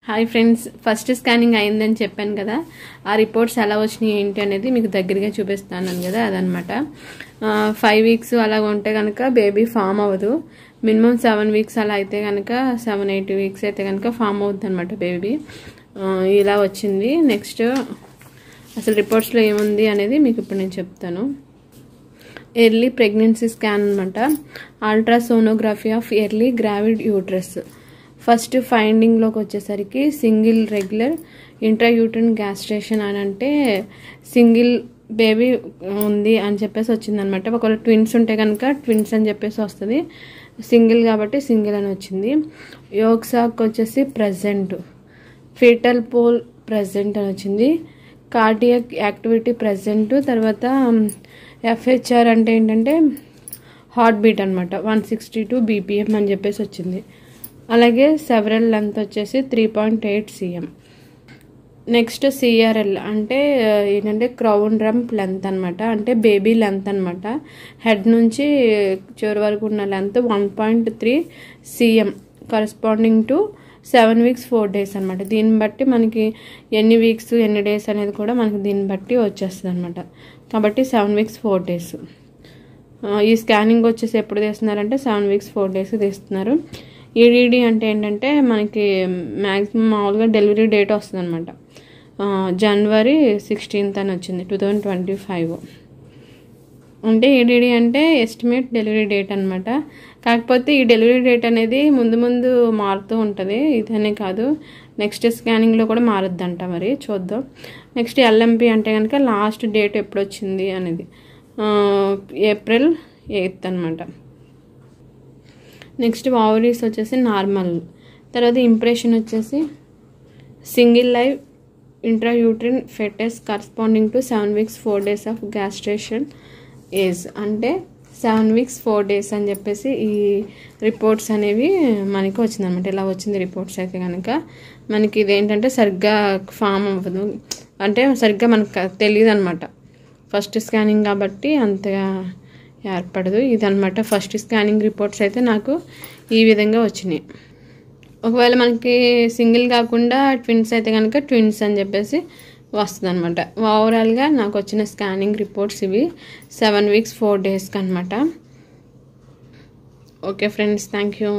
Hi friends, first scanning అయిందని చెప్పాను కదా. ఆ రిపోర్ట్స్ ఎలా వచ్చినాయి ఏంటి అనేది మీకు దగ్గరగా చూపిస్తాను కదా. అదనమాట 5 వీక్స్ అలా ఉంటే కనుక బేబీ ఫామ్ అవ్వదు. మినిమం 7 వీక్స్ అలా అయితే కనుక 7-8 వీక్స్ అయితే కనుక ఫామ్ అవుతుంది అనమాట బేబీ. ఇలా వచ్చింది. నెక్స్ట్ అసలు రిపోర్ట్స్లో ఏముంది అనేది మీకు ఇప్పుడు నేను చెప్తాను. ఎర్లీ ప్రెగ్నెన్సీ స్కాన్ అనమాట. Ultrasonography of early gravid uterus. First ఫైండింగ్లోకి వచ్చేసరికి సింగిల్ రెగ్యులర్ ఇంట్రాయూట్రైన్ గ్యాస్ట్రేషన్ అని అంటే సింగిల్ బేబీ ఉంది అని చెప్పేసి వచ్చిందనమాట. ఒకవేళ ట్విన్స్ ఉంటే కనుక ట్విన్స్ అని చెప్పేసి వస్తుంది. సింగిల్ కాబట్టి సింగిల్ అని వచ్చింది. యోగ్ సాక్ వచ్చేసి ప్రజెంట్, ఫీటల్ పోల్ ప్రజెంట్ అని వచ్చింది. Cardiac activity present. తర్వాత ఎఫ్హెచ్ఆర్ అంటే ఏంటంటే హార్ట్ బీట్ అనమాట, 162 BPM అని చెప్పేసి వచ్చింది. అలాగే సెవరల్ లెంత్ వచ్చేసి 3.8 cm. నెక్స్ట్ CRL అంటే ఏంటంటే క్రౌన్ రంప్ లెంత్ అనమాట, అంటే బేబీ లెంత్ అనమాట. హెడ్ నుంచి చివరి వరకు ఉన్న length 1.3 cm corresponding to 7 weeks 4 days అనమాట. దీన్ని బట్టి మనకి ఎన్ని వీక్స్ ఎన్ని డేస్ అనేది కూడా మనకి దీన్ని బట్టి వచ్చేస్తుంది అనమాట. కాబట్టి 7 వీక్స్ 4 days. ఈ స్కానింగ్ వచ్చేసి ఎప్పుడు తీస్తున్నారంటే 7 వీక్స్ 4 days తీస్తున్నారు. ఈడీడీ అంటే ఏంటంటే మనకి మ్యాక్సిమం మామూలుగా డెలివరీ డేట్ వస్తుంది అనమాట. January 16th అని వచ్చింది 2025. అంటే ఈడీడీ అంటే ఎస్టిమేట్ డెలివరీ డేట్ అనమాట. కాకపోతే ఈ డెలివరీ డేట్ అనేది ముందు మారుతూ ఉంటుంది. ఇదనే కాదు, నెక్స్ట్ స్కానింగ్లో కూడా మారుద్దంట. మరి చూద్దాం. నెక్స్ట్ LMP అంటే కనుక లాస్ట్ డేట్ ఎప్పుడు వచ్చింది అనేది April 8th అనమాట. నెక్స్ట్ ఓవరీస్ వచ్చేసి నార్మల్. తర్వాత ఇంప్రెషన్ వచ్చేసి single live intrauterine fetus corresponding to 7 weeks 4 days of gestation age. అంటే 7 వీక్స్ 4 days అని చెప్పేసి ఈ రిపోర్ట్స్ అనేవి మనకి వచ్చిందనమాట. ఇలా వచ్చింది రిపోర్ట్స్ అయితే కనుక మనకి ఇదేంటంటే సరిగ్గా ఫామ్ అవ్వదు, అంటే సరిగ్గా మనకు తెలియదు అనమాట. ఫస్ట్ స్కానింగ్ కాబట్టి అంతగా ఏర్పడదు. ఇదనమాట ఫస్ట్ స్కానింగ్ రిపోర్ట్స్ అయితే నాకు ఈ విధంగా వచ్చినాయి. ఒకవేళ మనకి సింగిల్ కాకుండా ట్విన్స్ అయితే కనుక ట్విన్స్ అని చెప్పేసి వస్తుంది అనమాట. ఓవరాల్గా నాకు వచ్చిన స్కానింగ్ రిపోర్ట్స్ ఇవి 7 వీక్స్ 4 days అనమాట. Okay friends, thank you.